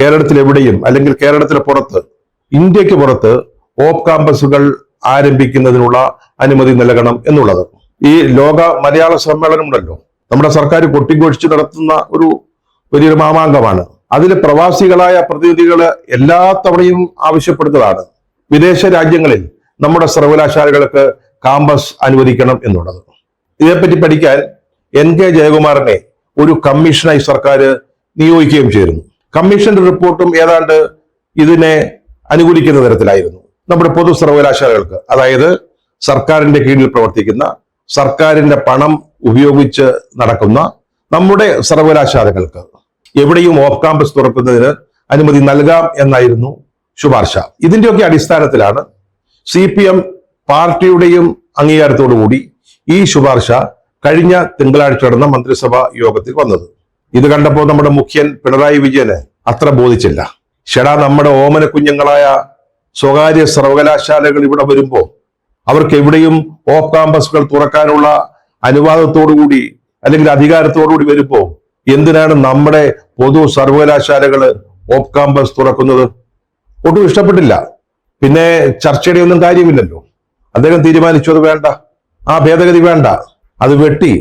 കേരളത്തിൽ എവിടെയും അല്ലെങ്കിൽ കേരളത്തിന് പുറത്ത്, ഇന്ത്യക്ക് പുറത്ത് ഓഫ് ക്യാമ്പസുകൾ ആരംഭിക്കുന്നതിനുള്ള അനുമതി നൽകണം എന്നുള്ളത്. ഈ ലോക മലയാള സമ്മേളനം ഉണ്ടല്ലോ, നമ്മുടെ സർക്കാർ കൊട്ടിഘോഷിച്ച് നടത്തുന്ന ഒരു വലിയൊരു മാമാങ്കമാണ്. അതിൽ പ്രവാസികളായ പ്രതിനിധികൾ എല്ലാ തവണയും ആവശ്യപ്പെടുന്നതാണ് വിദേശ രാജ്യങ്ങളിൽ നമ്മുടെ സർവകലാശാലകൾക്ക് ക്യാമ്പസ് അനുവദിക്കണം എന്നുള്ളത്. ഇതേപ്പറ്റി പഠിക്കാൻ NK ജയകുമാറിനെ ഒരു കമ്മീഷനായി സർക്കാർ നിയോഗിക്കുകയും ചെയ്തിരുന്നു. കമ്മീഷന്റെ റിപ്പോർട്ടും ഏതാണ്ട് ഇതിനെ അനുകൂലിക്കുന്ന തരത്തിലായിരുന്നു. നമ്മുടെ പൊതു സർവകലാശാലകൾക്ക്, അതായത് സർക്കാരിന്റെ കീഴിൽ പ്രവർത്തിക്കുന്ന, സർക്കാരിന്റെ പണം ഉപയോഗിച്ച് നടക്കുന്ന നമ്മുടെ സർവകലാശാലകൾക്ക് എവിടെയും ഓഫ് ക്യാമ്പസ് തുറക്കുന്നതിന് അനുമതി നൽകാം എന്നായിരുന്നു ശുപാർശ. ഇതിന്റെയൊക്കെ അടിസ്ഥാനത്തിലാണ് CPM പാർട്ടിയുടെയും അംഗീകാരത്തോടുകൂടി ഈ ശുപാർശ കഴിഞ്ഞ തിങ്കളാഴ്ച നടന്ന മന്ത്രിസഭാ യോഗത്തിൽ വന്നത്. ഇത് കണ്ടപ്പോൾ നമ്മുടെ മുഖ്യൻ പിണറായി വിജയന് അത്ര ബോധിച്ചില്ല. ഷെടാ, നമ്മുടെ ഓമന കുഞ്ഞുങ്ങളായ സ്വകാര്യ സർവകലാശാലകൾ ഇവിടെ വരുമ്പോൾ അവർക്ക് എവിടെയും ഓഫ് ക്യാമ്പസുകൾ തുറക്കാനുള്ള അനുവാദത്തോടുകൂടി അല്ലെങ്കിൽ അധികാരത്തോടുകൂടി വരുമ്പോൾ എന്തിനാണ് നമ്മുടെ പൊതു സർവകലാശാലകൾ ഓഫ് ക്യാമ്പസ് തുറക്കുന്നത്? ഒട്ടും ഇഷ്ടപ്പെട്ടില്ല. പിന്നെ ചർച്ചയുടെ ഒന്നും കാര്യമില്ലല്ലോ. അദ്ദേഹം തീരുമാനിച്ചു അത് വേണ്ട, ആ ഭേദഗതി വേണ്ട, അത് വെട്ടി